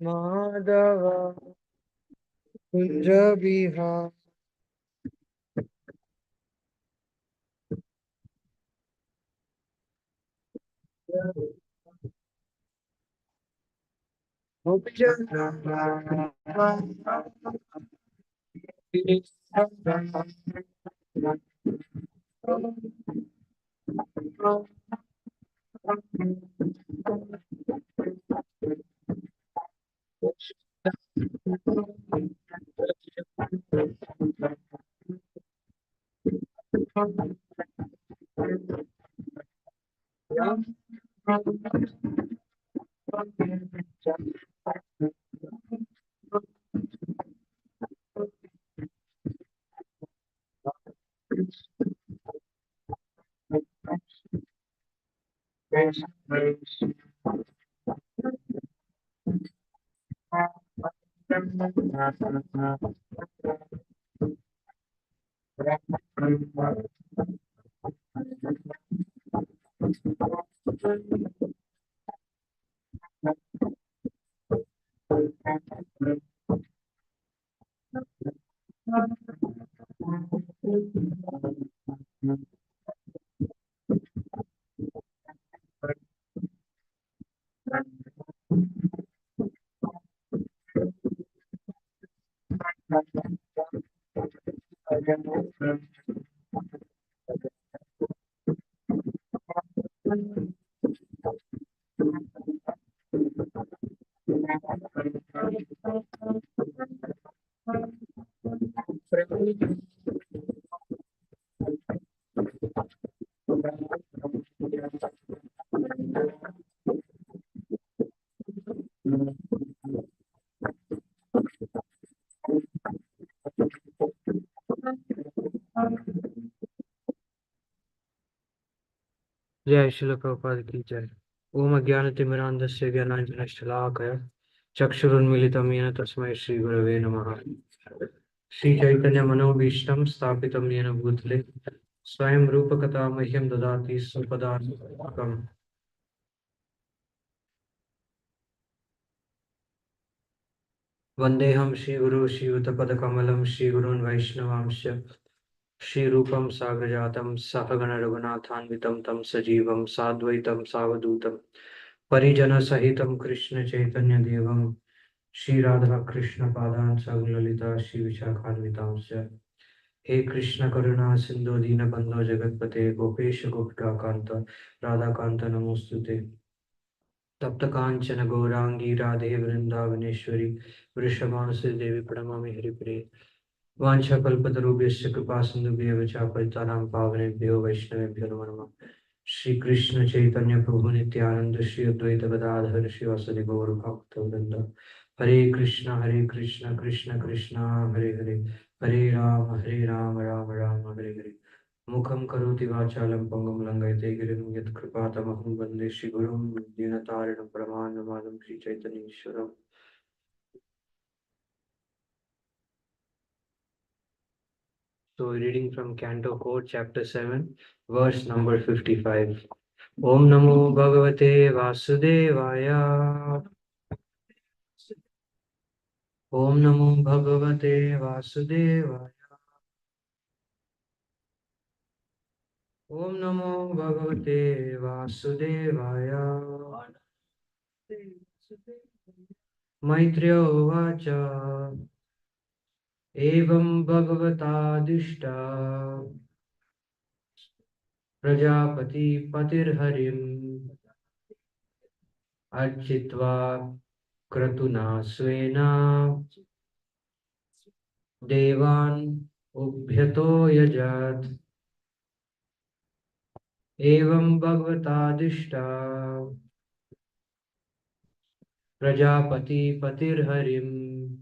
माधव कुंज बिहार जय श्रील प्रभुपाद की जय। ओम अज्ञानतिमिरान्धस्य ज्ञानाञ्जनशलाकया चक्षुरुन्मीलितं येन तस्मै श्रीगुरवे नमः। श्रीचैतन्यमनोभीष्टं स्थापितं येन भूतले स्वयं रूपकथा मह्यं ददाति स्वपदार्थकम्। वन्देऽहं श्रीगुरु श्रीयुतपदकमलं श्रीगुरून् वैष्णवांश्च श्रीरूपं साग्रजातं सहगण रघुनाथान्वितं तं सजीवं साद्वैतं सावधूतं परिजनसहितं कृष्णचैतन्यदेवं श्रीराधा कृष्ण पादान् सगुणललिता श्रीविशाखान्वितांश्च। हे कृष्ण करुणा सिंधु दीनबंधो जगतपते गोपेश गोपिकान्त राधाकान्त नमोस्तुते। तप्त कांचन गौरांगी राधे वृंदावनेश्वरी वृषभानुसुते देवी प्रणमामि हरिप्रिये। वाञ्छाकल्पतरुभ्यश्च कृपा सिन्धुभ्यः च पतितानां पावनेभ्यो वैष्णवेभ्यो नमो नमः। श्री कृष्ण चैतन्य प्रभु नित्यानंद श्री अद्वैत गदाधर श्रीवासदि गौर भक्तवृंद। हरे कृष्ण कृष्ण कृष्ण हरे हरे, हरे राम राम राम हरे हरे। मुखं करोति वाचालं पङ्गुं लङ्घयते गिरिं यत्कृपातमहं वन्दे श्रीगुरुं दीनतारिणं परमानन्दमाधवं श्रीचैतन्येश्वरम्। So reading from Canto 4, Chapter 7, verse number 55. Om Namo Bhagavate Vasudevaya. Om Namo Bhagavate Vasudevaya. Om Namo Bhagavate Vasudevaya. Maitreya Uvacha Evam Bhagavata Prajapati Patirharim Architva Kratuna Swena Devan Ubhyato Yajat Evam Bhagavatadishta Prajapati Patirharim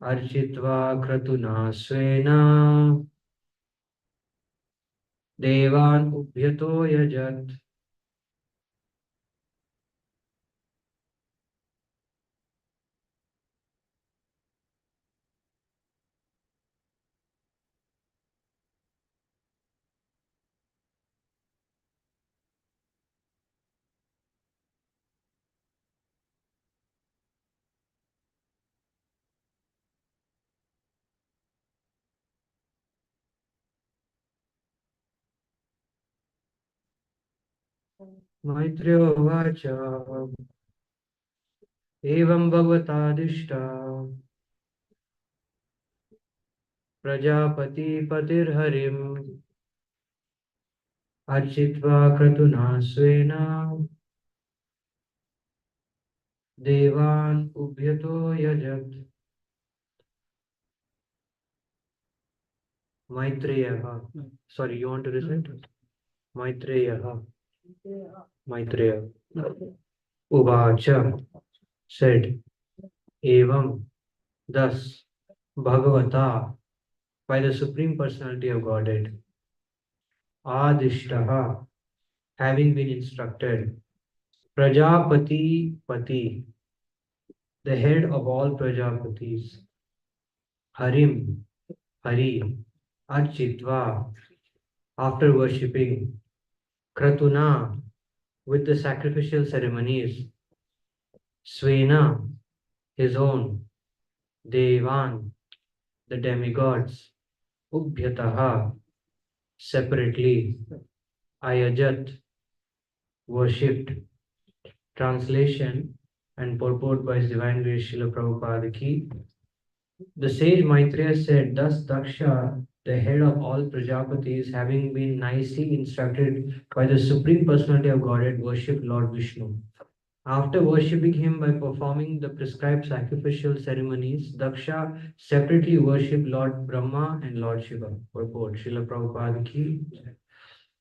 Architva Kratuna Swena Devan Ubhyato Yajat. Maitreya Vacha Evam Bhagavatadishta Prajapati Patirharim Architva Kratuna Swena Devan Ubhyato Yajat. Maitreya. Sorry, you want to recite? Maitreya. Maitreya. Uvacha said, Evam, thus, Bhagavata, by the Supreme Personality of Godhead, Adishtaha, having been instructed, Prajapati Pati, the head of all Prajapatis, Harim, Hari, Architva, after worshipping, Kratuna, with the sacrificial ceremonies, Swena, his own, Devan, the demigods, Ubhyataha, separately, Ayajat, worshipped. Translation and purport by His Divine Grace Srila Prabhupada Ki. The sage Maitreya said, thus Daksha, the head of all Prajapatis, having been nicely instructed by the Supreme Personality of Godhead, worshipped Lord Vishnu. After worshipping him by performing the prescribed sacrificial ceremonies, Daksha separately worshipped Lord Brahma and Lord Shiva. Purport, Srila Prabhupada Ki.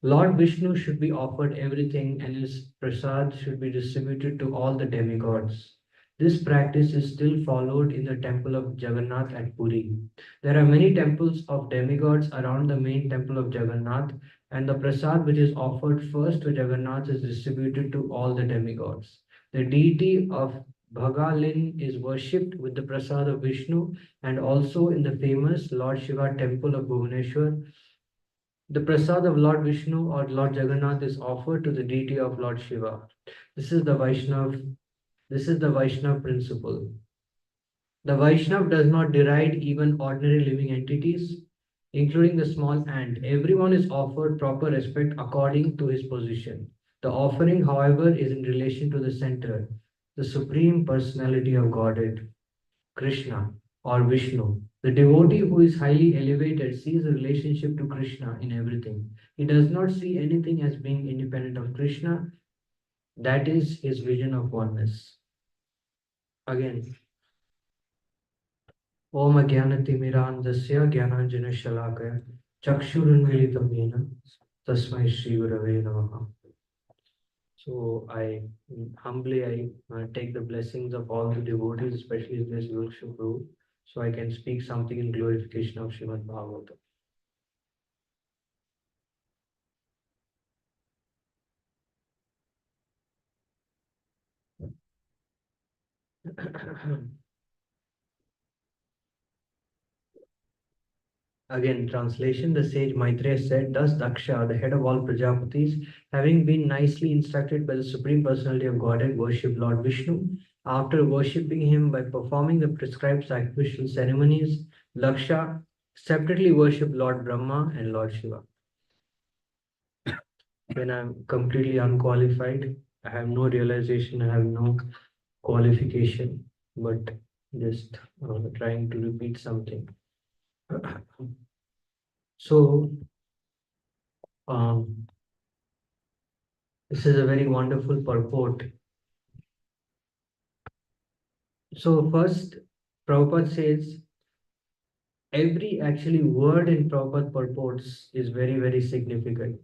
Lord Vishnu should be offered everything and his prasad should be distributed to all the demigods. This practice is still followed in the temple of Jagannath at Puri. There are many temples of demigods around the main temple of Jagannath, and the prasad which is offered first to Jagannath is distributed to all the demigods. The deity of Bhagalin is worshipped with the prasad of Vishnu and also in the famous Lord Shiva temple of Bhubaneswar. The prasad of Lord Vishnu or Lord Jagannath is offered to the deity of Lord Shiva. This is the Vaishnav principle. The Vaishnav does not deride even ordinary living entities, including the small ant. Everyone is offered proper respect according to his position. The offering, however, is in relation to the center, the Supreme Personality of Godhead, Krishna or Vishnu. The devotee who is highly elevated sees a relationship to Krishna in everything. He does not see anything as being independent of Krishna. That is his vision of oneness. Again, Om Jnanatimirandasya Jnananjana Shalakaya Chakshurunmilitam Yena Tasmai Shri Gurave Namaha. So I humbly take the blessings of all the devotees, especially this Wilkshire Prabhu, so I can speak something in glorification of Srimad Bhagavatam. Again, translation, the sage Maitreya said, thus Daksha, the head of all Prajapatis, having been nicely instructed by the Supreme Personality of Godhead, worshipped Lord Vishnu. After worshipping him by performing the prescribed sacrificial ceremonies, Daksha separately worshipped Lord Brahma and Lord Shiva. When I'm completely unqualified, I have no realization, I have no qualification, but just trying to repeat something. So, um, this is a very wonderful purport. So, first, Prabhupada says every actually word in Prabhupada purports is very, very significant.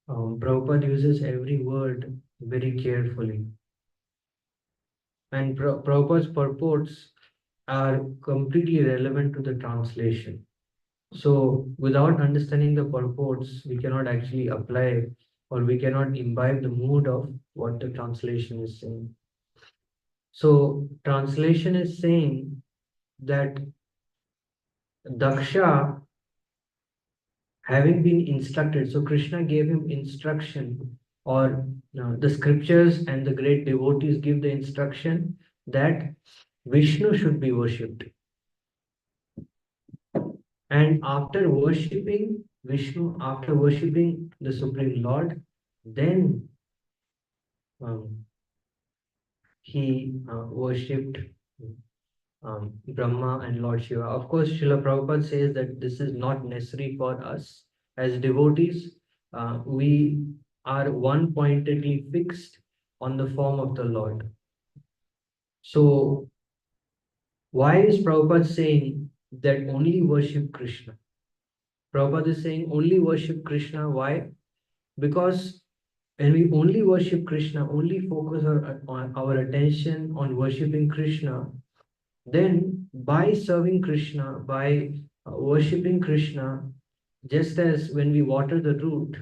Prabhupada uses every word very carefully. And Prabhupada's purports are completely relevant to the translation. So without understanding the purports, we cannot actually apply or we cannot imbibe the mood of what the translation is saying. So translation is saying that Daksha, having been instructed, so Krishna gave him instruction, or the scriptures and the great devotees give the instruction that Vishnu should be worshipped. And after worshipping Vishnu, after worshipping the Supreme Lord, then he worshipped Brahma and Lord Shiva. Of course, Srila Prabhupada says that this is not necessary for us as devotees. We are one-pointedly fixed on the form of the Lord. So, why is Prabhupada saying that only worship Krishna? Prabhupada is saying only worship Krishna. Why? Because when we only worship Krishna, only focus on our attention on worshipping Krishna, then by serving Krishna, by worshipping Krishna, just as when we water the root,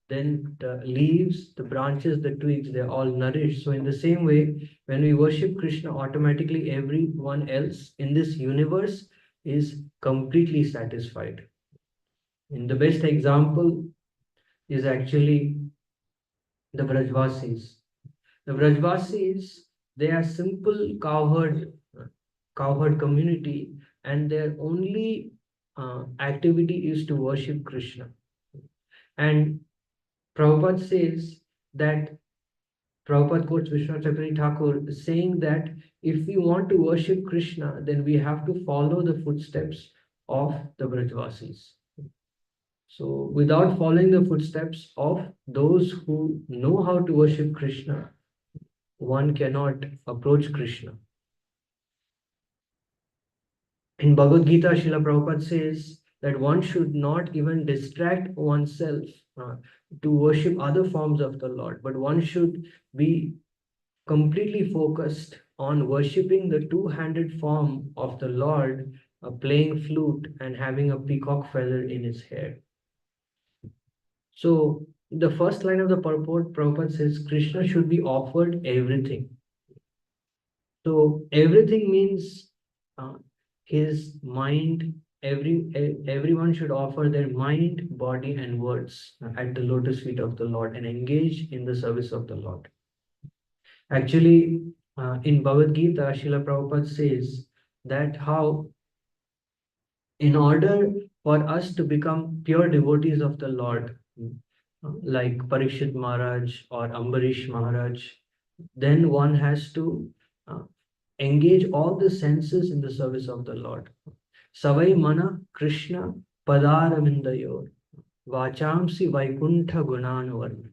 then the leaves, the branches, the twigs, they're all nourished. So in the same way, when we worship Krishna, automatically everyone else in this universe is completely satisfied. And the best example is actually the Brajvasis. The Brajvasis, they are simple cowherd community, and their only activity is to worship Krishna. And Prabhupada says that Prabhupada quotes Vishwanath Chakravarti Thakur saying that if we want to worship Krishna, then we have to follow the footsteps of the Brajvasis. So without following the footsteps of those who know how to worship Krishna, one cannot approach Krishna. In Bhagavad Gita, Srila Prabhupada says that one should not even distract oneself to worship other forms of the Lord, but one should be completely focused on worshipping the two-handed form of the Lord, playing flute and having a peacock feather in his hair. So the first line of the purport, Prabhupada says, Krishna should be offered everything. So everything means his mind, everyone should offer their mind, body, and words at the lotus feet of the Lord and engage in the service of the Lord. Actually, in Bhagavad Gita, Srila Prabhupada says that how in order for us to become pure devotees of the Lord, like Parikshit Maharaj or Ambarish Maharaj, then one has to engage all the senses in the service of the Lord. Savai mana Krishna padaravindayor vachamsi vaikuntha gunanuvarmane.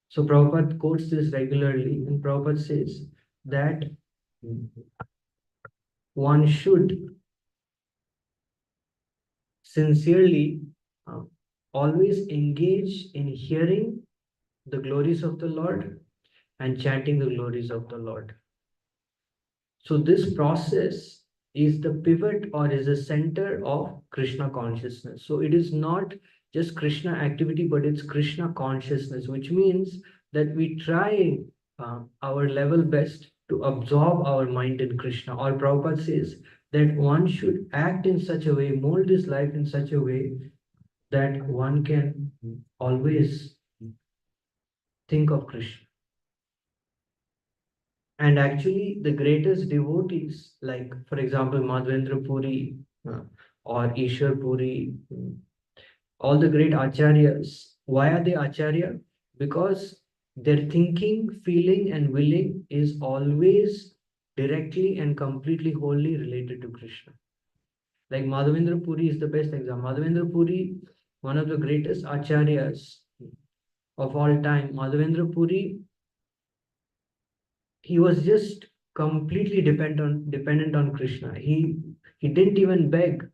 So Prabhupada quotes this regularly, and Prabhupada says that one should sincerely always engage in hearing the glories of the Lord and chanting the glories of the Lord. So this process is the pivot or is the center of Krishna consciousness. So it is not just Krishna activity, but it's Krishna consciousness, which means that we try our level best to absorb our mind in Krishna. Or Prabhupada says that one should act in such a way, mold his life in such a way that one can always think of Krishna. And actually, the greatest devotees, like for example, Madhvendra Puri or Ishwar Puri, all the great acharyas, why are they acharya? Because their thinking, feeling, and willing is always directly and completely wholly related to Krishna. Like Madhavendra Puri is the best example. Madhavendra Puri, one of the greatest acharyas of all time. Madhavendra Puri, he was just completely dependent on Krishna. He didn't even beg.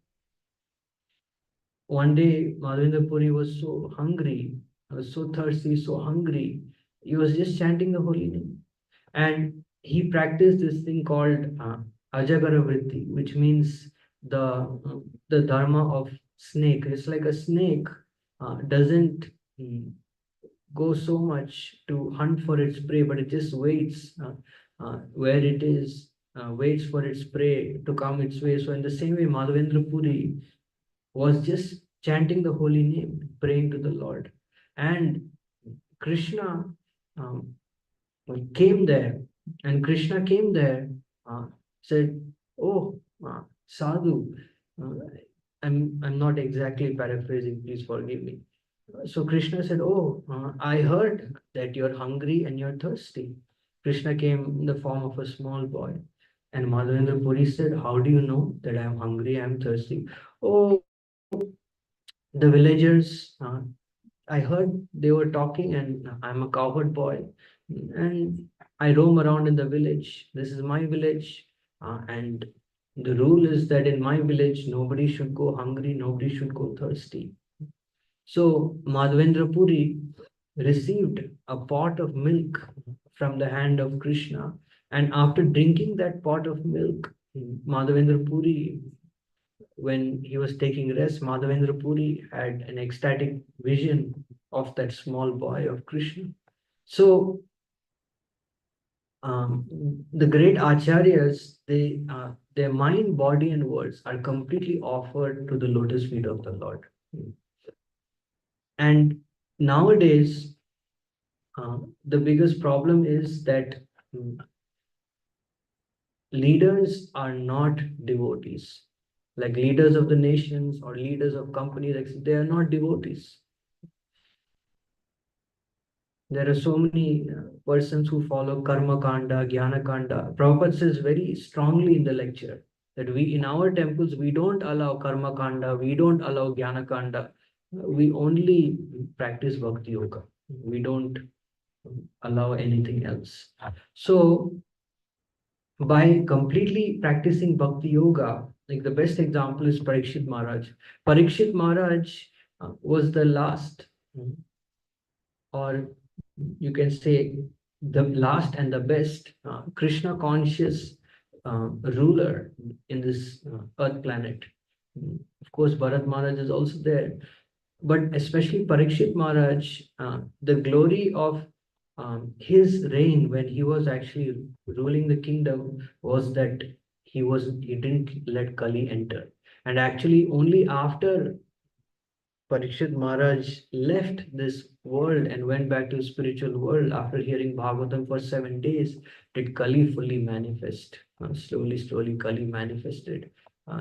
One day, Madhavendra Puri was so hungry, was so thirsty, so hungry. He was just chanting the holy name. And he practiced this thing called Ajagara Vritti, which means the dharma of snake. It's like a snake doesn't go so much to hunt for its prey, but it just waits where it is, waits for its prey to come its way. So in the same way, Madhavendra Puri was just chanting the holy name, praying to the Lord. And Krishna um, came there, and Krishna came there, uh, said, "Oh, Sadhu." Uh, I'm not exactly paraphrasing. Please forgive me. So Krishna said, "Oh, I heard that you're hungry and you're thirsty." Krishna came in the form of a small boy, and Madhavendra Puri said, "How do you know that I'm hungry? I'm thirsty." Oh, the villagers, I heard they were talking, and I'm a cowherd boy, and I roam around in the village. This is my village, and the rule is that in my village, nobody should go hungry, nobody should go thirsty. So Madhavendra Puri received a pot of milk from the hand of Krishna, and after drinking that pot of milk, Madhavendra Puri, when he was taking rest, Madhavendra Puri had an ecstatic vision of that small boy of Krishna. So the great acharyas, their mind, body, and words are completely offered to the lotus feet of the Lord. And nowadays, the biggest problem is that mm, leaders are not devotees. Like leaders of the nations or leaders of companies, they are not devotees. There are so many persons who follow karma kanda, jnana kanda. Prabhupada says very strongly in the lecture that we in our temples we don't allow karma kanda, we don't allow jnana kanda. We only practice bhakti yoga. We don't allow anything else. So by completely practicing bhakti yoga, like the best example is Parikshit Maharaj. Parikshit Maharaj was the last, or you can say the last and the best Krishna conscious ruler in this earth planet. Of course, Bharat Maharaj is also there, but especially Parikshit Maharaj, the glory of his reign when he was actually ruling the kingdom was that he didn't let Kali enter, and actually only after Parikshit Maharaj left this world and went back to the spiritual world after hearing Bhagavatam for 7 days, did Kali fully manifest. Slowly, Kali manifested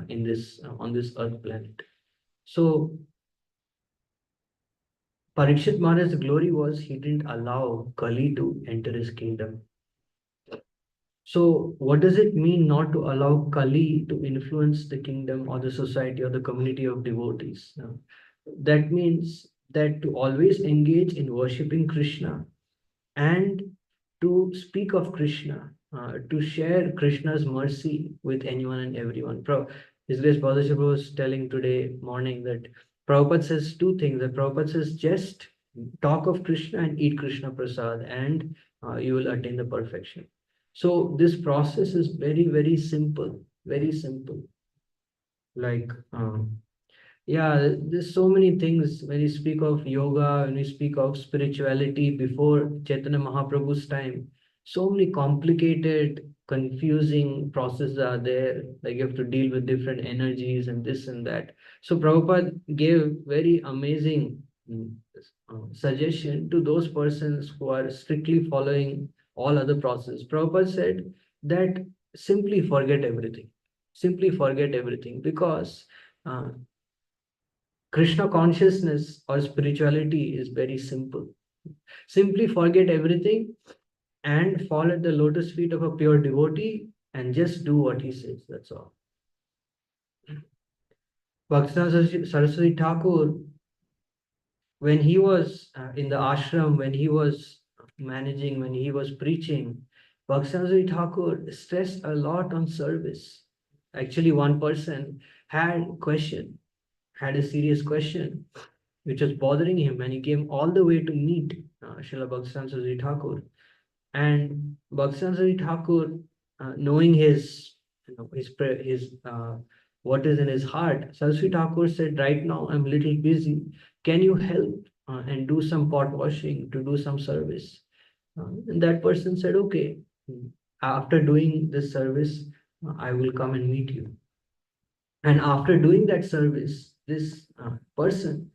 in this on this earth planet. So Parikshit Maharaj's glory was he didn't allow Kali to enter his kingdom. So, what does it mean not to allow Kali to influence the kingdom or the society or the community of devotees? That means that to always engage in worshipping Krishna and to speak of Krishna, to share Krishna's mercy with anyone and everyone. His Grace Padma was telling today morning that Prabhupada says two things. That Prabhupada says just talk of Krishna and eat Krishna prasad, and you will attain the perfection. So this process is very, very simple, very simple. Like yeah, there's so many things when you speak of yoga, when we speak of spirituality before Chaitanya Mahaprabhu's time. So many complicated, confusing processes are there. Like you have to deal with different energies and this and that. So Prabhupada gave very amazing suggestion to those persons who are strictly following all other processes. Prabhupada said that simply forget everything. Simply forget everything because Krishna consciousness or spirituality is very simple. Simply forget everything and fall at the lotus feet of a pure devotee and just do what he says. That's all. Bhaktivinoda Saraswati Thakur, when he was in the ashram, when he was managing, when he was preaching, Bhaktivinoda Thakur stressed a lot on service. Actually, one person had a serious question which was bothering him, and he came all the way to meet Srila Bhaktivinoda Thakur. And Bhaktivinoda Thakur, knowing his, what is in his heart, Saraswati Thakur said, "Right now I'm a little busy. Can you help and do some pot washing, to do some service?" And that person said, "Okay. After doing this service, I will come and meet you." And after doing that service, this person,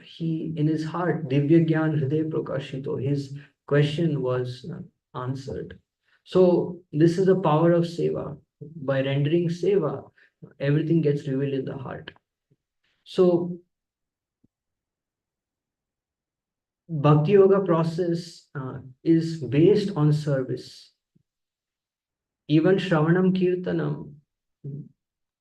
he in his heart, Divya Gyan Hriday Prakashito, his question was answered. So this is the power of seva. By rendering seva, everything gets revealed in the heart. So Bhakti Yoga process is based on service. Even Shravanam Kirtanam,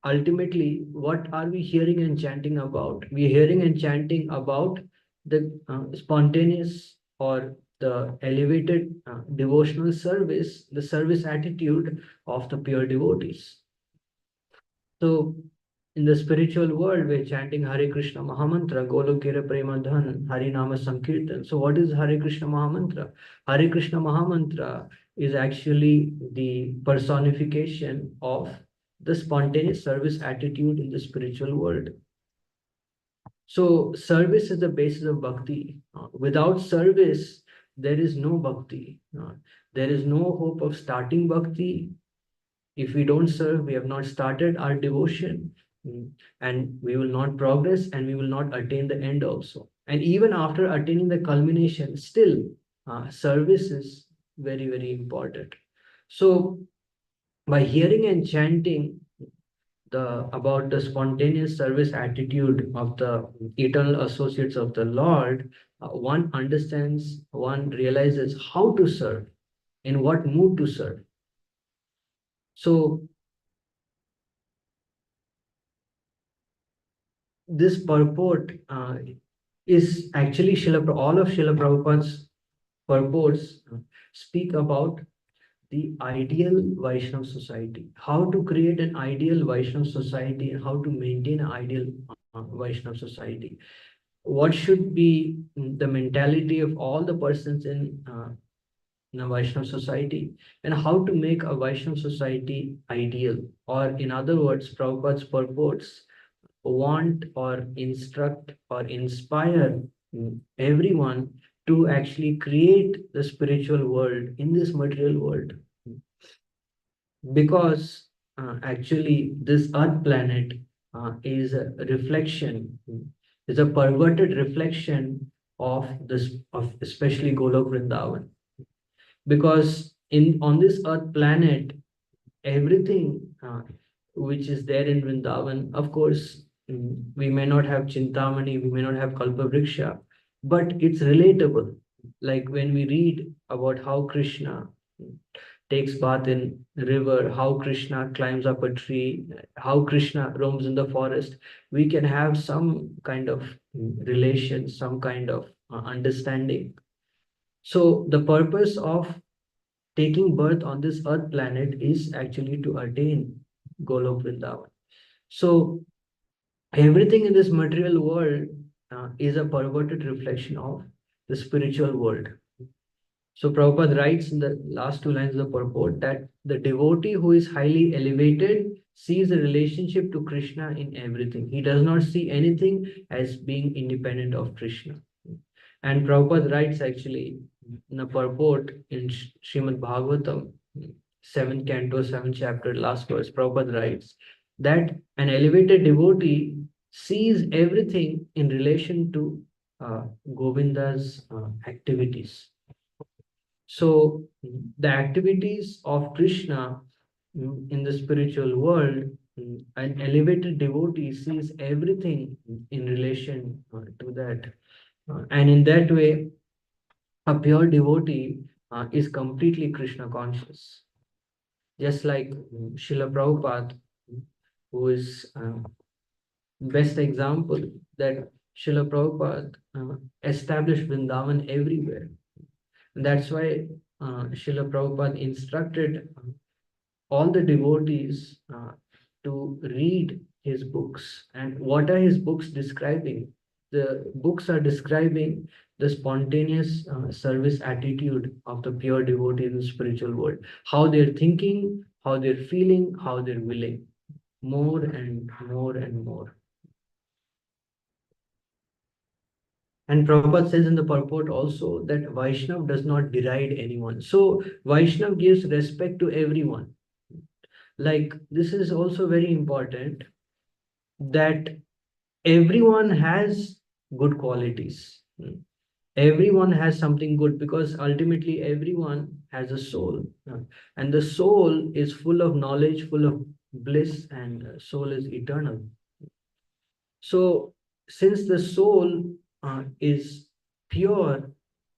ultimately, what are we hearing and chanting about? We're hearing and chanting about the spontaneous or the elevated devotional service, the service attitude of the pure devotees. So, in the spiritual world, we're chanting Hare Krishna Mahamantra, Golokera Premadhan, Hari Nama Sankirtan. So, what is Hare Krishna Mahamantra? Hare Krishna Mahamantra is actually the personification of the spontaneous service attitude in the spiritual world. So, service is the basis of bhakti. Without service, there is no bhakti. There is no hope of starting bhakti. If we don't serve, we have not started our devotion, and we will not progress, and we will not attain the end also. And even after attaining the culmination, still service is very, very important. So by hearing and chanting about the spontaneous service attitude of the eternal associates of the Lord, one understands, one realizes how to serve, in what mood to serve. So this purport is actually all of Srila Prabhupada's purports speak about the ideal Vaishnava society, how to create an ideal Vaishnava society and how to maintain an ideal Vaishnava society. What should be the mentality of all the persons in a Vaishnava society, and how to make a Vaishnava society ideal, or in other words, Prabhupada's purports want or instruct or inspire everyone to actually create the spiritual world in this material world. Because actually this earth planet is a reflection, is a perverted reflection of this, of especially Golok Vrindavan. Because on this earth planet, everything which is there in Vrindavan, of course, we may not have Chintamani, we may not have Kalpavriksha, but it's relatable. Like when we read about how Krishna takes bath in river, how Krishna climbs up a tree, how Krishna roams in the forest, we can have some kind of relation, some kind of understanding. So the purpose of taking birth on this earth planet is actually to attain Golok Vrindavan. So everything in this material world is a perverted reflection of the spiritual world. So Prabhupada writes in the last two lines of the purport that the devotee who is highly elevated sees the relationship to Krishna in everything. He does not see anything as being independent of Krishna. And Prabhupada writes actually in the purport in Srimad Bhagavatam, 7th canto, 7th chapter, last verse, Prabhupada writes that an elevated devotee sees everything in relation to Govinda's activities. So the activities of Krishna in the spiritual world, an elevated devotee sees everything in relation to that. And in that way, A pure devotee is completely Krishna conscious. Just like Srila Prabhupada, who is best example that Srila Prabhupada established Vrindavan everywhere. And that's why Srila Prabhupada instructed all the devotees to read his books. And what are his books describing? The books are describing the spontaneous service attitude of the pure devotee in the spiritual world. How they're thinking, how they're feeling, how they're willing. More and more and more. And Prabhupada says in the purport also that Vaishnav does not deride anyone. So Vaishnav gives respect to everyone. Like this is also very important that everyone has good qualities. Everyone has something good because ultimately everyone has a soul. And the soul is full of knowledge, full of bliss, and soul is eternal. So since the soul is pure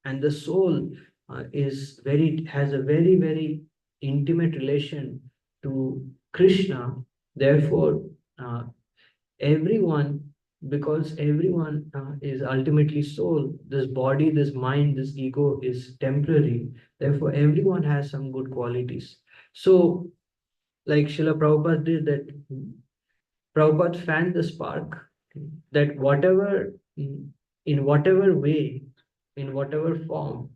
and the soul has a very intimate relation to Krishna, therefore everyone, because everyone is ultimately soul, this body, this mind, this ego is temporary, therefore everyone has some good qualities. So like Srila Prabhupada did that, Prabhupada fanned the spark that whatever, in whatever way, in whatever form,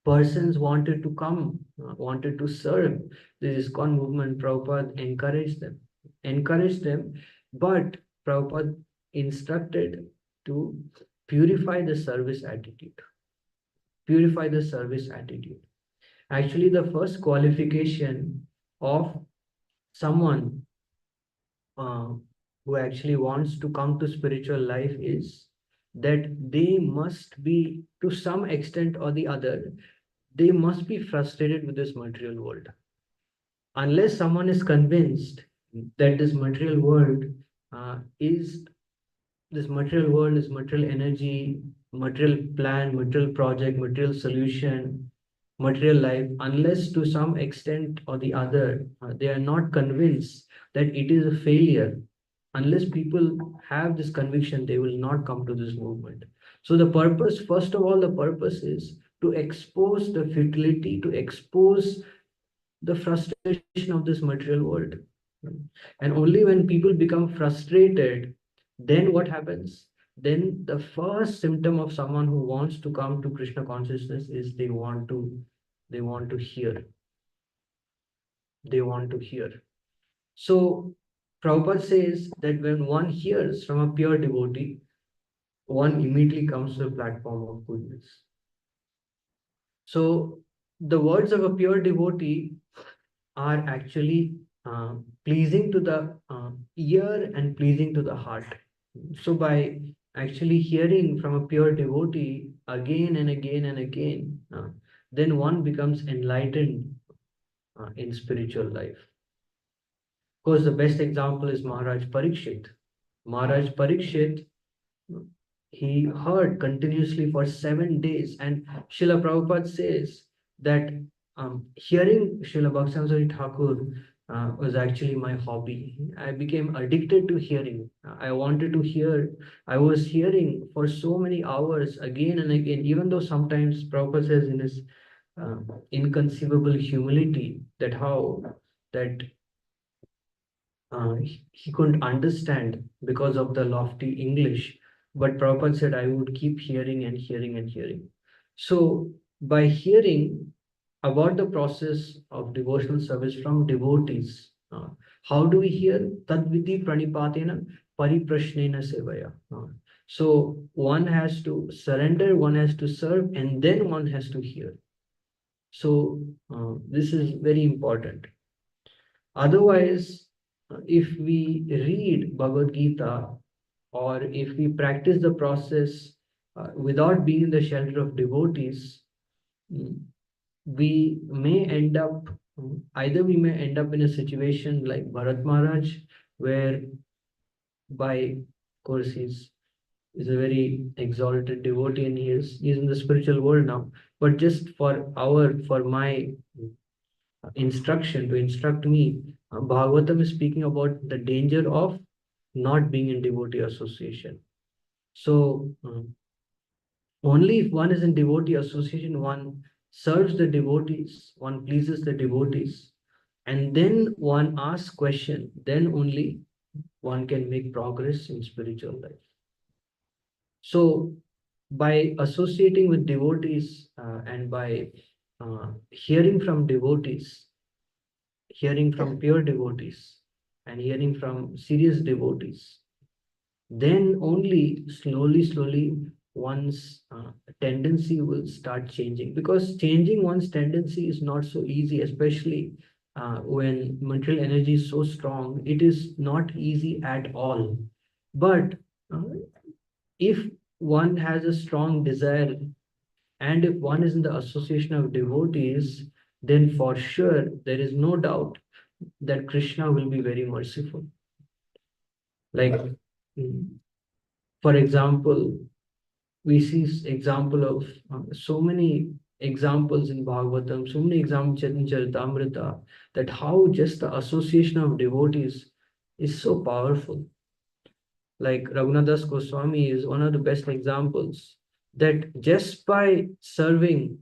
persons wanted to come, wanted to serve this ISKCON movement, Prabhupada encouraged them, but Prabhupada instructed to purify the service attitude. Purify the service attitude. Actually, the first qualification of someone uh, who actually wants to come to spiritual life is that they must be, to some extent or the other, they must be frustrated with this material world. Unless someone is convinced that this material world is material energy, material plan, material project, material solution, material life, unless to some extent or the other, they are not convinced that it is a failure, unless people have this conviction, they will not come to this movement. So the purpose, first of all, the purpose is to expose the futility, to expose the frustration of this material world. And only when people become frustrated, then what happens? Then the first symptom of someone who wants to come to Krishna consciousness is they want to hear. They want to hear. So Prabhupada says that when one hears from a pure devotee, one immediately comes to the platform of goodness. So the words of a pure devotee are actually pleasing to the ear and pleasing to the heart. So by actually hearing from a pure devotee again and again and again, then one becomes enlightened in spiritual life. Of course, the best example is Maharaj Parikshit. Maharaj Parikshit, he heard continuously for 7 days, and Srila Prabhupada says that hearing Srila Bhakti Thakur was actually my hobby. I became addicted to hearing. I wanted to hear. I was hearing for so many hours again and again, even though sometimes Prabhupada says in his inconceivable humility that how that he couldn't understand because of the lofty English. But Prabhupada said, I would keep hearing and hearing and hearing. So by hearing about the process of devotional service from devotees, how do we hear? Tadviti pranipatena pariprashnena sevaya. So one has to surrender, one has to serve, and then one has to hear. So this is very important. Otherwise, if we read Bhagavad Gita or if we practice the process without being in the shelter of devotees, we may end up, either we may end up in a situation like Bharat Maharaj, where by, of course, he's is a very exalted devotee, and he's in the spiritual world now. But just for my instruction, to instruct me, Bhagavatam is speaking about the danger of not being in devotee association. So only if one is in devotee association, one serves the devotees, one pleases the devotees, and then one asks question, then only one can make progress in spiritual life. So by associating with devotees and by hearing from devotees, hearing from pure devotees, and hearing from serious devotees, then only slowly one's tendency will start changing. Because changing one's tendency is not so easy, especially when material energy is so strong. It is not easy at all. But uh, if one has a strong desire, and if one is in the association of devotees, then for sure there is no doubt that Krishna will be very merciful. Like, for example, we see example of so many examples in Bhagavatam, so many examples in Charitamrita, that how just the association of devotees is so powerful. Like Raghunadas Goswami is one of the best examples, that just by serving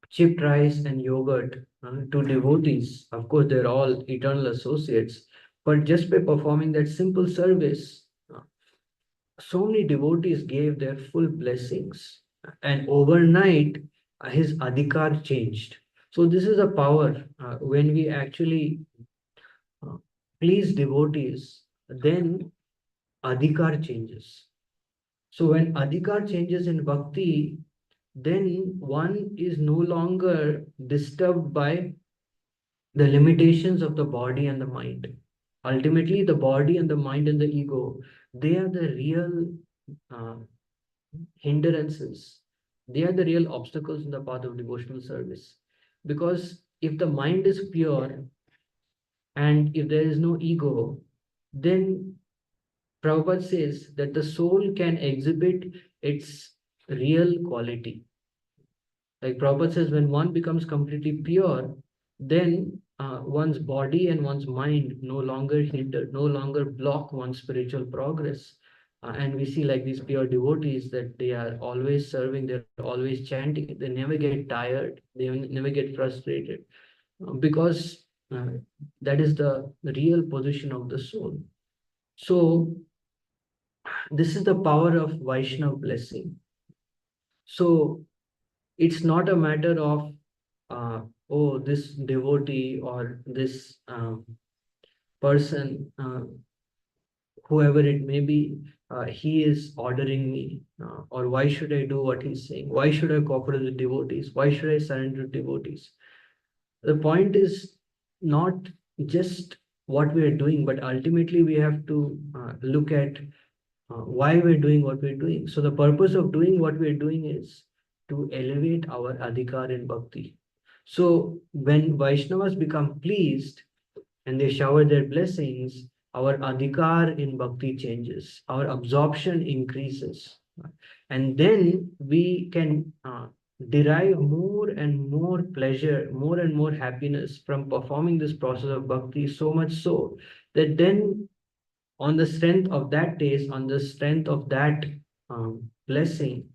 chipped rice and yogurt to devotees, of course they're all eternal associates, but just by performing that simple service, so many devotees gave their full blessings, and overnight his adhikar changed. So this is a power. When we actually uh, please devotees, then adhikar changes. So when adhikar changes in bhakti, then one is no longer disturbed by the limitations of the body and the mind. Ultimately, the body and the mind and the ego, they are the real uh, hindrances. They are the real obstacles in the path of devotional service. Because if the mind is pure and if there is no ego, then Prabhupada says that the soul can exhibit its real quality. Like Prabhupada says, when one becomes completely pure, then one's body and one's mind no longer hinder, no longer block one's spiritual progress. And we see like these pure devotees that they are always serving, they're always chanting, they never get tired, they never get frustrated, because that is the real position of the soul. So this is the power of Vaishnava blessing. So it's not a matter of oh, this devotee or this person, whoever it may be, he is ordering me, or why should I do what he's saying? Why should I cooperate with devotees? Why should I surrender to devotees? The point is not just what we are doing, but ultimately we have to look at why we're doing what we're doing. So the purpose of doing what we're doing is to elevate our adhikar in bhakti. So when Vaishnavas become pleased and they shower their blessings, our adhikar in bhakti changes, our absorption increases. And then we can derive more and more pleasure, more and more happiness from performing this process of bhakti, so much so that then on the strength of that taste, on the strength of that blessing,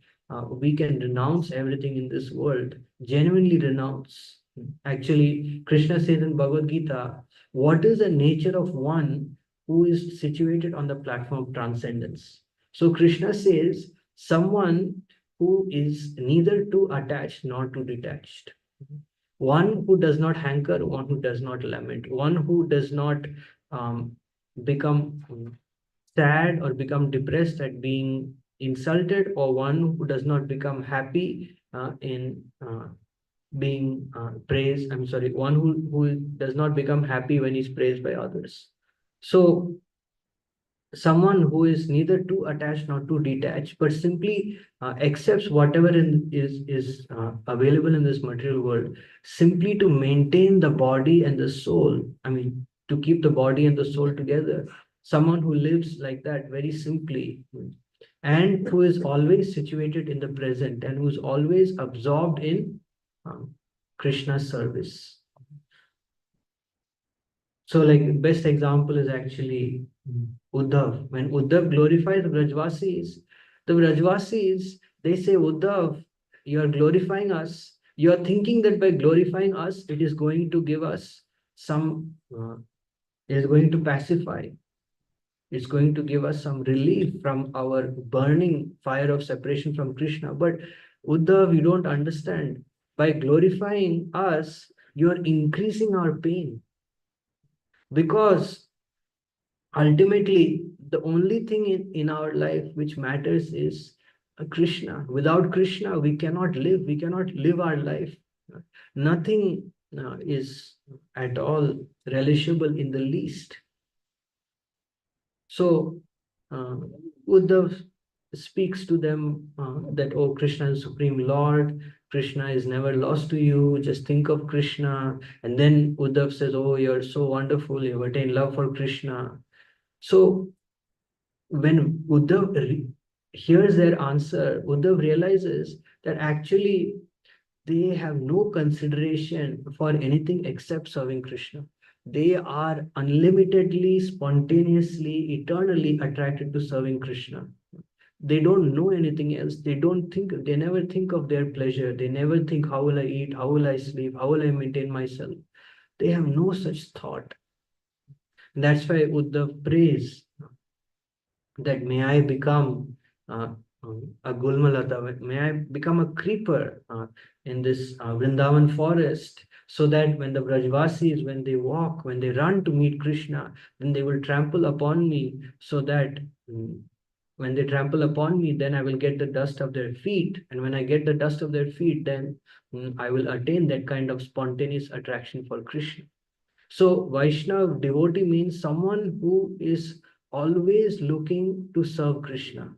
we can renounce everything in this world, genuinely renounce. Actually, Krishna says in Bhagavad Gita, what is the nature of one who is situated on the platform of transcendence? So Krishna says, someone who is neither too attached nor too detached. One who does not hanker, one who does not lament, one who does not become sad or become depressed at being insulted, or one who does not become happy in being praised. I'm sorry, one who does not become happy when he's praised by others. So someone who is neither too attached nor too detached, but simply accepts whatever is available in this material world, simply to maintain the body and the soul. I mean, to keep the body and the soul together. Someone who lives like that very simply, and who is always situated in the present and who is always absorbed in Krishna's service. So, like, best example is actually Uddhav. When Uddhav glorifies the Brajvasis, they say, Uddhav, you are glorifying us. You are thinking that by glorifying us, it is going to give us some, it is going to pacify. It's going to give us some relief from our burning fire of separation from Krishna. But Uddhav, you don't understand. By glorifying us, you are increasing our pain. Because ultimately, the only thing in our life which matters is Krishna. Without Krishna, we cannot live. We cannot live our life. Nothing is at all relishable in the least. So, Uddhav speaks to them that, oh, Krishna is Supreme Lord. Krishna is never lost to you. Just think of Krishna. And then Uddhav says, oh, you're so wonderful. You've attained love for Krishna. So when Uddhav hears their answer, Uddhav realizes that actually they have no consideration for anything except serving Krishna. They are unlimitedly, spontaneously, eternally attracted to serving Krishna. They don't know anything else. They don't think, they never think of their pleasure. They never think, how will I eat? How will I sleep? How will I maintain myself? They have no such thought. That's why Uddhav prays that may I become a Gulmalata, may I become a creeper in this Vrindavan forest, so that when the Brajvasis, when they walk, when they run to meet Krishna, then they will trample upon me, so that when they trample upon me, then I will get the dust of their feet. And when I get the dust of their feet, then I will attain that kind of spontaneous attraction for Krishna. So Vaishnav devotee means someone who is always looking to serve Krishna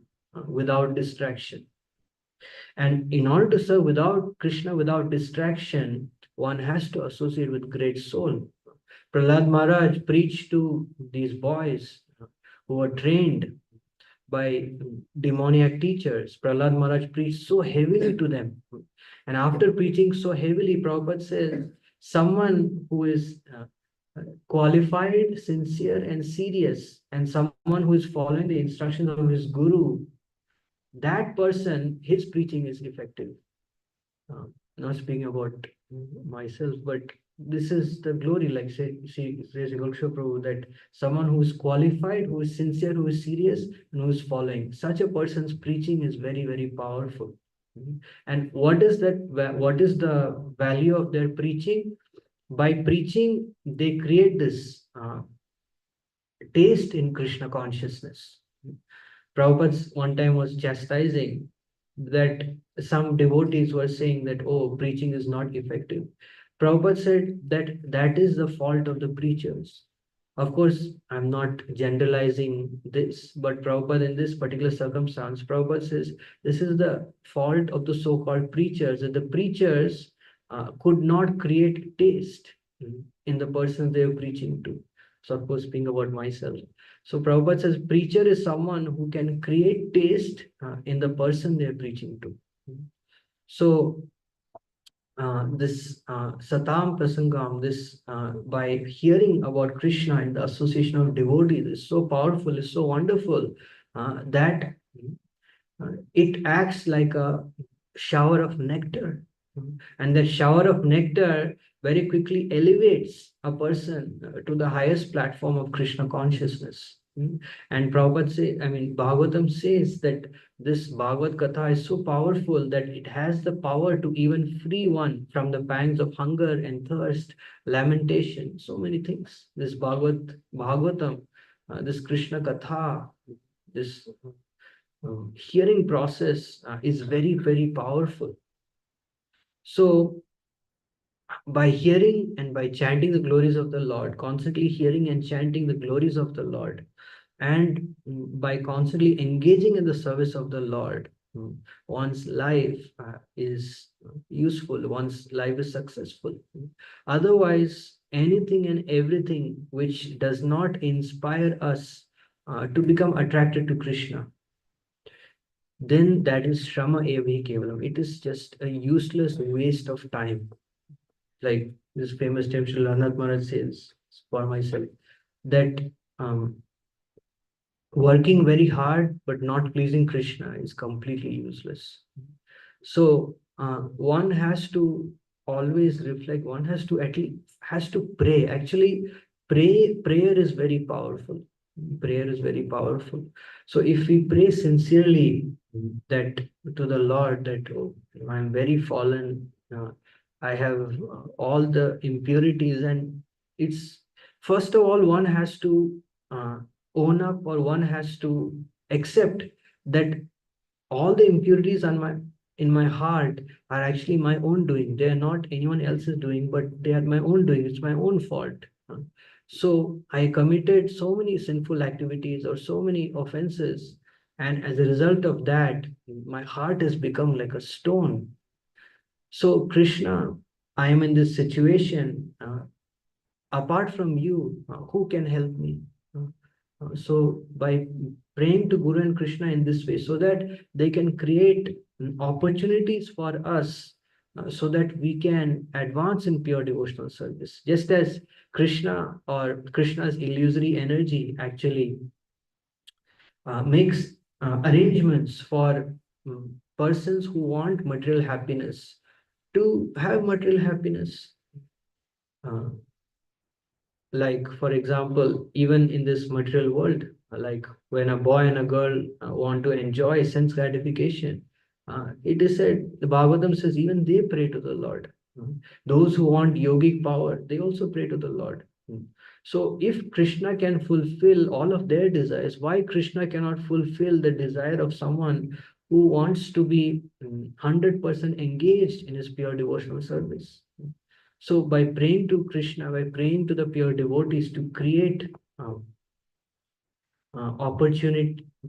without distraction. And in order to serve without Krishna, without distraction, one has to associate with great soul. Prahlad Maharaj preached to these boys who were trained by demoniac teachers. Prahlad Maharaj preached so heavily to them. And after preaching so heavily, Prabhupada says, someone who is qualified, sincere, and serious, and someone who is following the instructions of his guru, that person, his preaching is effective. Not speaking about myself, but this is the glory, like says Prabhu, that someone who is qualified, who is sincere, who is serious, and who is following, such a person's preaching is very, very powerful. And what is that? What is the value of their preaching? By preaching, they create this taste in Krishna consciousness. Prabhupada one time was chastising that some devotees were saying that, oh, preaching is not effective. Prabhupada said that that is the fault of the preachers. Of course, I'm not generalizing this, but Prabhupada, in this particular circumstance, Prabhupada says this is the fault of the so-called preachers, that the preachers could not create taste in the person they are preaching to. So, of course, speaking about myself. So, Prabhupada says preacher is someone who can create taste in the person they are preaching to. So, this Satam Prasangam, this by hearing about Krishna and the association of devotees is so powerful, is so wonderful that it acts like a shower of nectar. And that shower of nectar very quickly elevates a person to the highest platform of Krishna consciousness. And Prabhupada says, I mean, Bhagavatam says that this Bhagavad Katha is so powerful that it has the power to even free one from the pangs of hunger and thirst, lamentation, so many things. This Bhagavatam, this Krishna Katha, this hearing process is very, very powerful. So, by hearing and by chanting the glories of the Lord, constantly hearing and chanting the glories of the Lord, and by constantly engaging in the service of the Lord, one's life is useful, one's life is successful. Otherwise, anything and everything which does not inspire us to become attracted to Krishna, then that is Shrama Evi Kevalam. It is just a useless waste of time. Like this famous Temple Ranat Maharaj says for myself, that um, working very hard but not pleasing Krishna is completely useless. So one has to always reflect, one has to at least has to pray. Actually, prayer is very powerful. Prayer is very powerful. So if we pray sincerely that to the Lord, that oh, I'm very fallen, I have all the impurities, and it's first of all one has to uh, own up, or one has to accept that all the impurities on my in my heart are actually my own doing. They are not anyone else's doing, but they are my own doing. It's my own fault. So I committed so many sinful activities or so many offenses, and as a result of that, my heart has become like a stone. So Krishna, I am in this situation. Apart from you, who can help me? Uh, so by praying to Guru and Krishna in this way, so that they can create opportunities for us, so that we can advance in pure devotional service. Just as Krishna or Krishna's illusory energy actually makes arrangements for persons who want material happiness to have material happiness. Uh, like for example, even in this material world, like when a boy and a girl want to enjoy sense gratification, it is said, the Bhagavatam says, even they pray to the Lord. Those who want yogic power, they also pray to the Lord. So if Krishna can fulfill all of their desires, why Krishna cannot fulfill the desire of someone who wants to be 100% engaged in his pure devotional service? So by praying to Krishna, by praying to the pure devotees to um,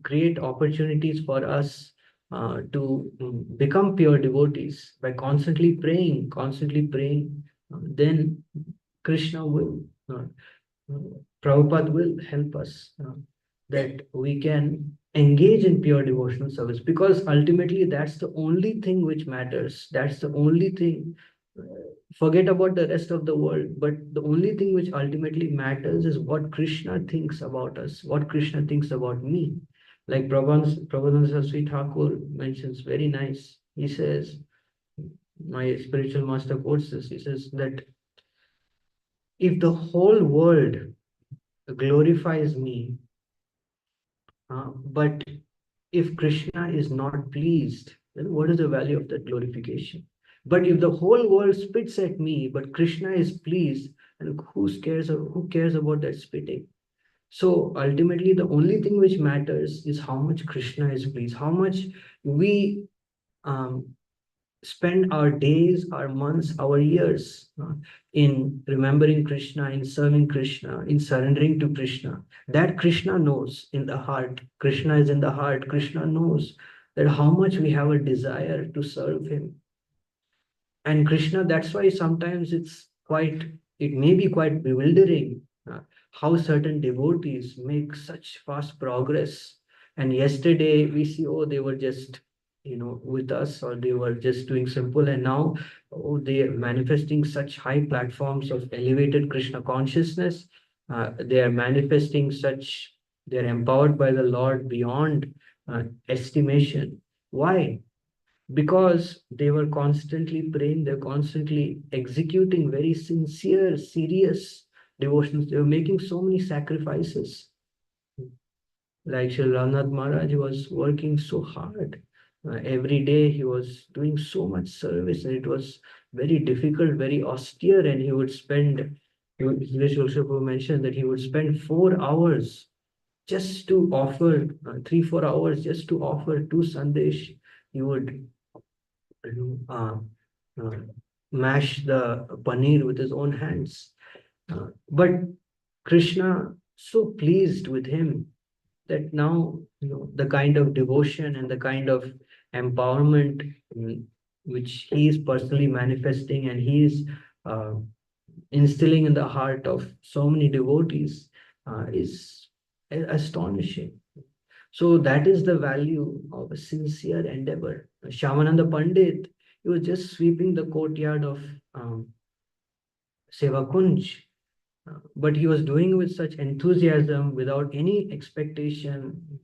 create opportunities for us to become pure devotees, by constantly praying, then Krishna will, Prabhupada will help us, that we can engage in pure devotional service, because ultimately that's the only thing which matters. That's the only thing. Forget about the rest of the world, but the only thing which ultimately matters is what Krishna thinks about us, what Krishna thinks about me. Like Prabhupada Saraswati Thakur mentions very nice. He says, my spiritual master quotes this. He says that if the whole world glorifies me, but if Krishna is not pleased, then what is the value of that glorification? But if the whole world spits at me, but Krishna is pleased, and who cares about that spitting? So ultimately, the only thing which matters is how much Krishna is pleased, how much we um, spend our days, our months, our years in remembering Krishna, in serving Krishna, in surrendering to Krishna. That Krishna knows in the heart. Krishna is in the heart. Krishna knows that how much we have a desire to serve him. And Krishna, that's why sometimes it may be quite bewildering how certain devotees make such fast progress. And yesterday we see, oh, they were just, with us, or they were just doing simple. And now, oh, they are manifesting such high platforms of elevated Krishna consciousness. They are manifesting such, they're empowered by the Lord beyond estimation. Why? Because they were constantly praying, they're constantly executing very sincere, serious devotions. They were making so many sacrifices. Like Sri Ramnath Maharaj was working so hard. Every day he was doing so much service, and it was very difficult, very austere. And he would spend, Sri mentioned that he would spend 4 hours just to offer, 3, 4 hours just to offer two sandesh. He would uh, uh, mash the paneer with his own hands. But Krishna so pleased with him that now the kind of devotion and the kind of empowerment which he is personally manifesting, and he is uh, instilling in the heart of so many devotees is astonishing. So that is the value of a sincere endeavor. Shyamananda Pandit, he was just sweeping the courtyard of Seva Kunj, but he was doing with such enthusiasm, without any expectation,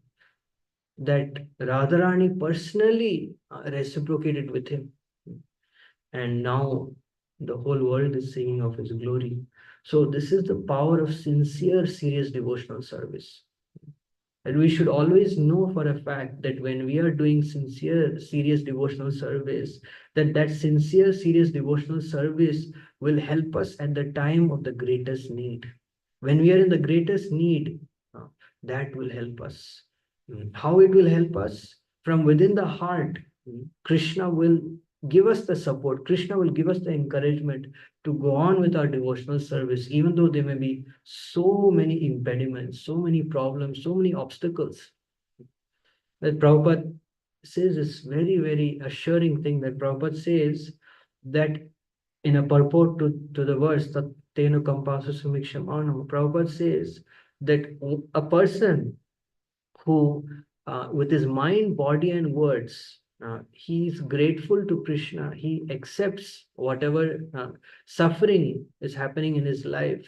that Radharani personally reciprocated with him. And now the whole world is singing of his glory. So this is the power of sincere, serious devotional service. And we should always know for a fact that when we are doing sincere, serious devotional service, that sincere, serious devotional service will help us at the time of the greatest need. When we are in the greatest need, uh, that will help us. How it will help us? From within the heart, Krishna will give us the support. Krishna will give us the encouragement to go on with our devotional service, even though there may be so many impediments, so many problems, so many obstacles. That Prabhupada says this very, very assuring thing, that Prabhupada says that in a purport to the verse, Tattenu Kampasu Sumikshamano, Prabhupada says that a person who, with his mind, body, and words, he is grateful to Krishna. He accepts whatever suffering is happening in his life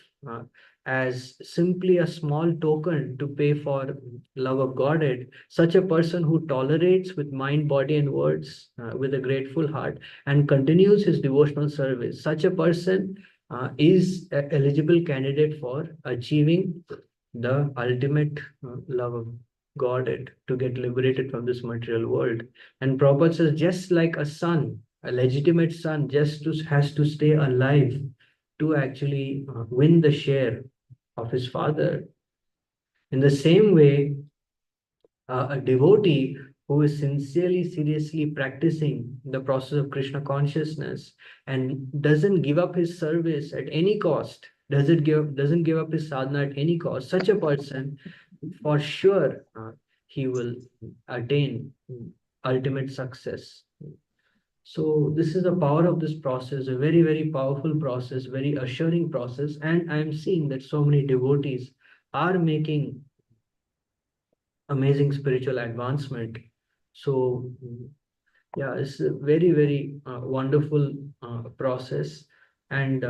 as simply a small token to pay for love of Godhead. Such a person who tolerates with mind, body, and words with a grateful heart and continues his devotional service, such a person is an eligible candidate for achieving the ultimate love of Godhead, to get liberated from this material world. And Prabhupada says, just like a son, a legitimate son, has to stay alive to actually win the share of his father. In the same way, a devotee who is sincerely, seriously practicing the process of Krishna consciousness and doesn't give up his service at any cost, doesn't give up his sadhana at any cost, such a person, for sure, he will attain ultimate success. So this is the power of this process, a very, very powerful process, very assuring process. And I'm seeing that so many devotees are making amazing spiritual advancement. So yeah, it's a very, very wonderful process. And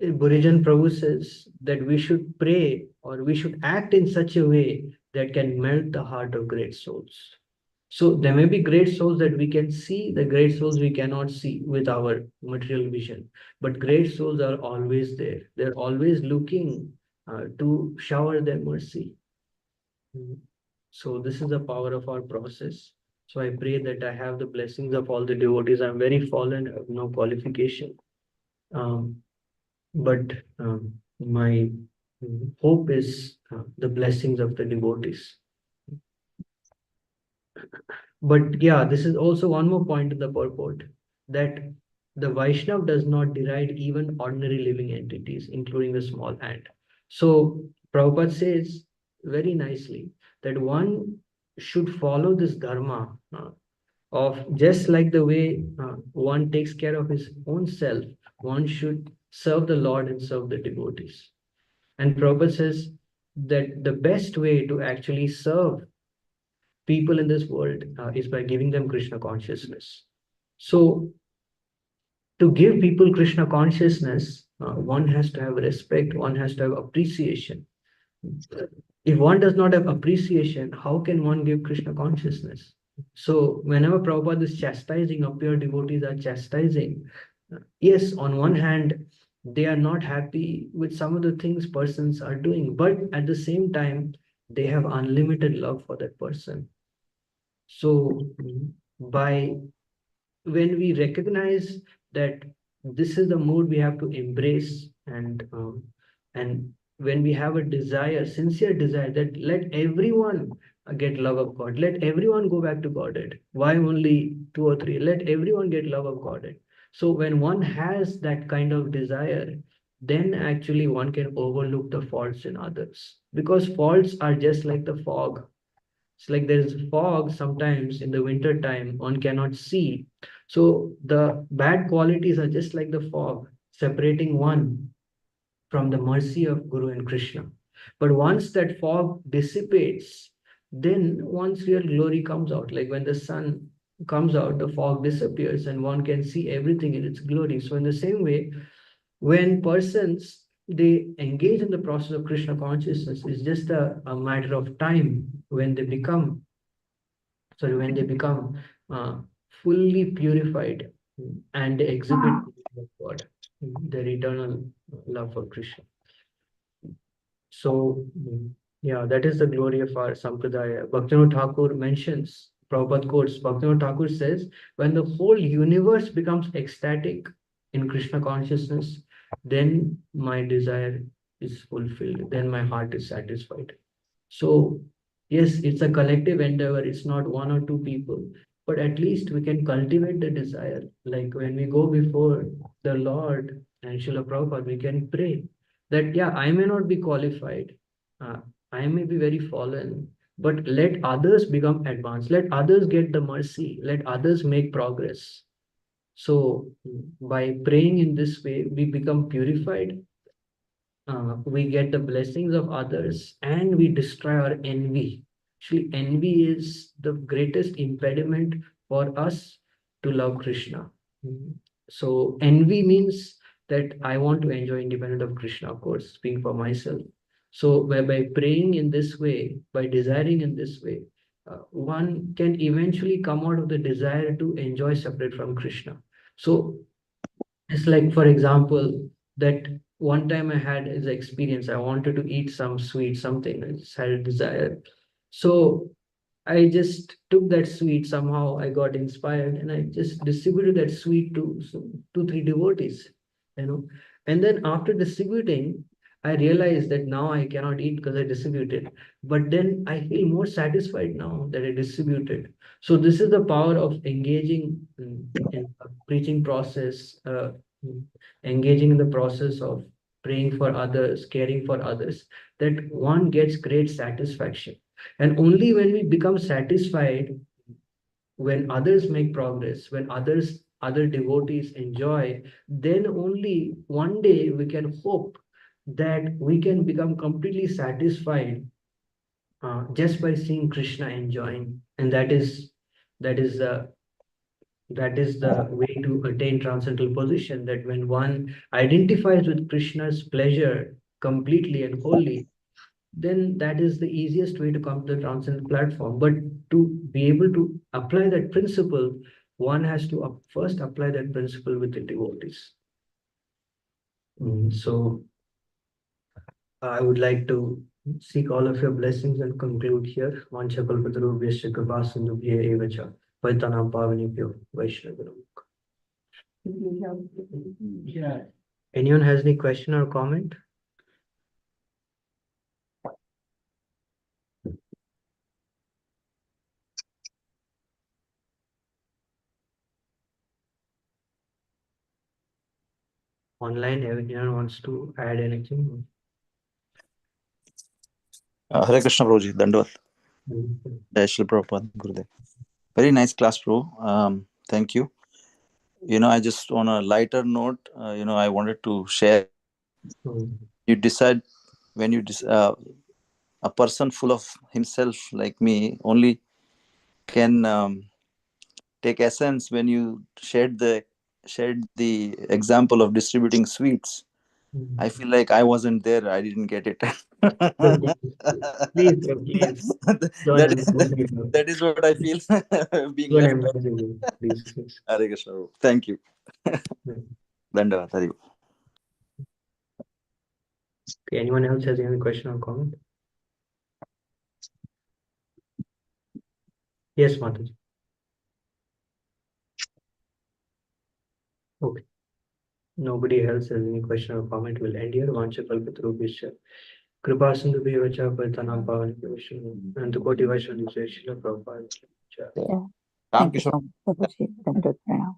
Burijan Prabhu says that we should pray, or we should act in such a way that can melt the heart of great souls. So there may be great souls that we can see, the great souls we cannot see with our material vision. But great souls are always there. They're always looking to shower their mercy. So this is the power of our process. So I pray that I have the blessings of all the devotees. I'm very fallen, I have no qualification. But my hope is the blessings of the devotees. But yeah, this is also one more point in the purport, that the Vaishnav does not deride even ordinary living entities, including the small ant. So Prabhupada says very nicely that one should follow this dharma of, just like the way one takes care of his own self, one should serve the Lord and serve the devotees. And Prabhupada says that the best way to actually serve people in this world is by giving them Krishna consciousness. So to give people Krishna consciousness, one has to have respect, one has to have appreciation. If one does not have appreciation, how can one give Krishna consciousness? So whenever Prabhupada is chastising, or pure devotees are chastising, yes, on one hand, they are not happy with some of the things persons are doing, but at the same time, they have unlimited love for that person. So by when we recognize that this is the mood we have to embrace, and when we have a desire, sincere desire, that let everyone get love of God, let everyone go back to Godhead. Why only two or three? Let everyone get love of Godhead. So when one has that kind of desire, then actually one can overlook the faults in others, because faults are just like the fog. It's like there's fog sometimes in the winter time, one cannot see. So the bad qualities are just like the fog, separating one from the mercy of Guru and Krishna. But once that fog dissipates, then one's real glory comes out. Like when the sun comes out, the fog disappears and one can see everything in its glory. So in the same way, when persons they engage in the process of Krishna consciousness, it's just a matter of time when they become, when they become uh, fully purified and they exhibit God, their eternal love for Krishna. So, yeah, that is the glory of our Sampradaya. Bhaktivinoda Thakur mentions, Prabhupada quotes, Bhaktivinoda Thakur says, when the whole universe becomes ecstatic in Krishna consciousness, then my desire is fulfilled, then my heart is satisfied. So, yes, it's a collective endeavor, it's not one or two people, but at least we can cultivate the desire. Like when we go before the Lord and Srila Prabhupada, we can pray that, yeah, I may not be qualified, uh, I may be very fallen, but let others become advanced, let others get the mercy, let others make progress. So, by praying in this way, we become purified, we get the blessings of others, and we destroy our envy. Actually, envy is the greatest impediment for us to love Krishna. So, envy means that I want to enjoy independent of Krishna, of course, speaking for myself. So, by praying in this way, by desiring in this way, one can eventually come out of the desire to enjoy separate from Krishna. So, it's like, for example, that one time I had this experience. I wanted to eat some sweet, something. I just had a desire. So I just took that sweet. Somehow I got inspired and I just distributed that sweet to two, three devotees, you know. And then after distributing, I realized that now I cannot eat because I distributed. But then I feel more satisfied now that I distributed. So this is the power of engaging in a preaching process, engaging in the process of praying for others, caring for others, that one gets great satisfaction. And only when we become satisfied, when others make progress, when other devotees enjoy, then only one day we can hope that we can become completely satisfied just by seeing Krishna enjoying. And that is the that is the way to attain transcendental position, that when one identifies with Krishna's pleasure completely and wholly, then that is the easiest way to come to the transcendent platform. But to be able to apply that principle, one has to first apply that principle with the devotees. So I would like to seek all of your blessings and conclude here. Vanchakalpatarubhyasya kripasindubhya evacha vaitanam pavanebhyo vaishnavim. Yeah. Anyone has any question or comment? Online, anyone wants to add anything? Hare Krishna, Prabhuji. Dandavat. Jai Shri Prabhupada, Gurudev. Very nice class, Prabhu. Thank you. I just on a lighter note, I wanted to share. You decide when a person full of himself like me only can take essence when you shared the example of distributing sweets. I feel like I wasn't there. I didn't get it. Please, please. That is what I feel being Don't left out. embarrass you, please. Hare Krishna. Thank you. Dandavat. Hari. Okay, anyone else has any question or comment? Yes, Mataji. Okay. Nobody else has any question or comment. We'll end here. Vanchakalpatarubhyasya kripasindubhya vacha vaitanam pavanebhyo vaishnavim antakoti vaishnavim Srila Prabhupada. Ram Kishore. Prabhuji. Dandavat pranam.